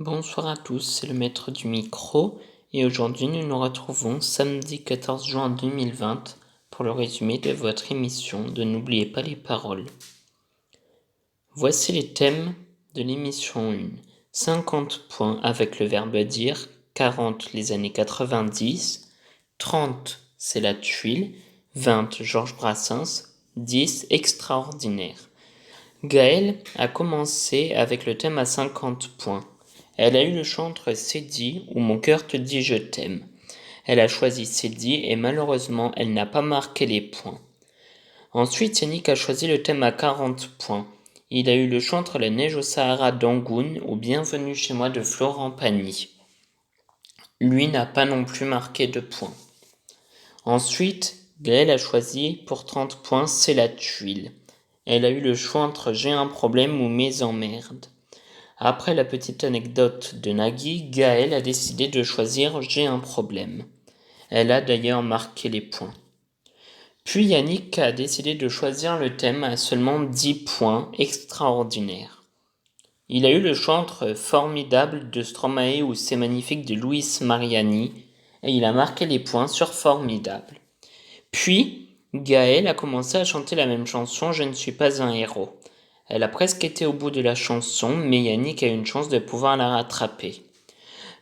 Bonsoir à tous, c'est le maître du micro et aujourd'hui nous nous retrouvons samedi 14 juin 2020 pour le résumé de votre émission de N'oubliez pas les paroles. Voici les thèmes de l'émission 1. 50 points avec le verbe dire, 40 les années 90, 30 c'est la tuile, 20 Georges Brassens, 10 extraordinaire. Gaëlle a commencé avec le thème à 50 points. Elle a eu le choix entre C'est dit ou Mon cœur te dit je t'aime. Elle a choisi C'est dit et malheureusement elle n'a pas marqué les points. Ensuite Yannick a choisi le thème à 40 points. Il a eu le choix entre La neige au Sahara d'Angoun ou Bienvenue chez moi de Florent Pagny. Lui n'a pas non plus marqué de points. Ensuite Gaëlle a choisi pour 30 points C'est la tuile. Elle a eu le choix entre J'ai un problème ou Mes emmerdes. Après la petite anecdote de Nagui, Gaëlle a décidé de choisir J'ai un problème. Elle a d'ailleurs marqué les points. Puis Yannick a décidé de choisir le thème à seulement 10 points, extraordinaire. Il a eu le choix entre Formidable de Stromae ou C'est magnifique de Luis Mariani, et il a marqué les points sur Formidable. Puis, Gaëlle a commencé à chanter la même chanson Je ne suis pas un héros. Elle a presque été au bout de la chanson, mais Yannick a eu une chance de pouvoir la rattraper.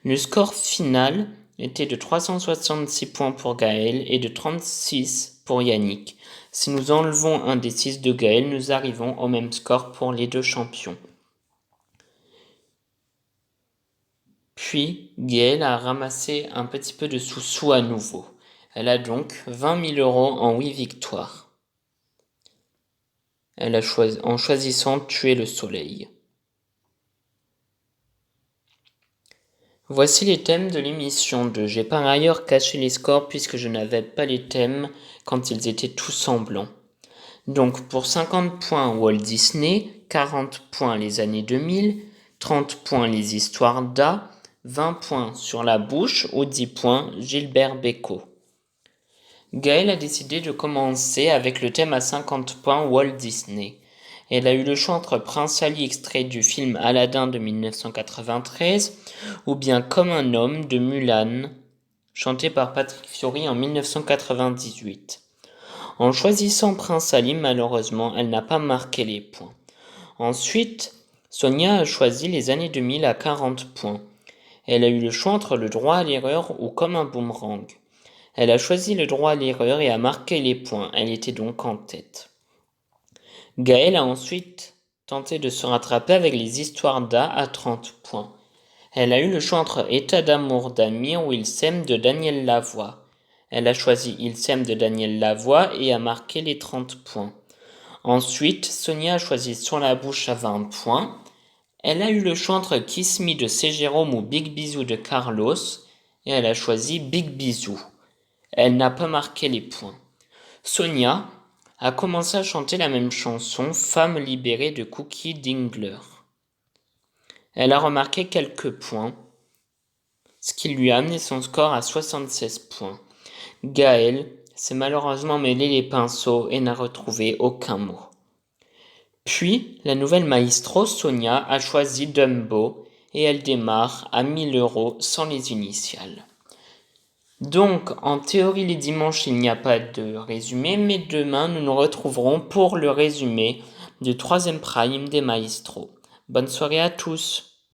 Le score final était de 366 points pour Gaëlle et de 36 pour Yannick. Si nous enlevons un des 6 de Gaëlle, nous arrivons au même score pour les deux champions. Puis, Gaëlle a ramassé un petit peu de sous-sous à nouveau. Elle a donc 20 000 € en 8 victoires. Elle a choisi, en choisissant Tuer le soleil. Voici les thèmes de l'émission 2. J'ai par ailleurs caché les scores puisque je n'avais pas les thèmes quand ils étaient tous en blanc. Donc pour 50 points Walt Disney, 40 points les années 2000, 30 points les histoires d'A, 20 points sur la bouche ou 10 points Gilbert Bécaud. Gaëlle a décidé de commencer avec le thème à 50 points Walt Disney. Elle a eu le choix entre Prince Ali extrait du film Aladdin de 1993 ou bien Comme un homme de Mulan, chanté par Patrick Fiori en 1998. En choisissant Prince Ali, malheureusement, elle n'a pas marqué les points. Ensuite, Sonia a choisi les années 2000 à 40 points. Elle a eu le choix entre Le droit à l'erreur ou Comme un boomerang. Elle a choisi Le droit à l'erreur et a marqué les points. Elle était donc en tête. Gaëlle a ensuite tenté de se rattraper avec Les histoires d'A à 30 points. Elle a eu le choix entre État d'amour d'Amir ou Il s'aime de Daniel Lavoie. Elle a choisi Il s'aime de Daniel Lavoie et a marqué les 30 points. Ensuite, Sonia a choisi Sur la bouche à 20 points. Elle a eu le choix entre Kiss Me de C. Jérôme ou Big Bisou de Carlos et elle a choisi Big Bisou. Elle n'a pas marqué les points. Sonia a commencé à chanter la même chanson, Femme libérée de Cookie Dingler. Elle a remarqué quelques points, ce qui lui a amené son score à 76 points. Gaëlle s'est malheureusement mêlé les pinceaux et n'a retrouvé aucun mot. Puis, la nouvelle maestro Sonia a choisi Dumbo et elle démarre à 1000 € sans les initiales. Donc, en théorie, les dimanches, il n'y a pas de résumé, mais demain, nous nous retrouverons pour le résumé du 3e prime des maestros. Bonne soirée à tous!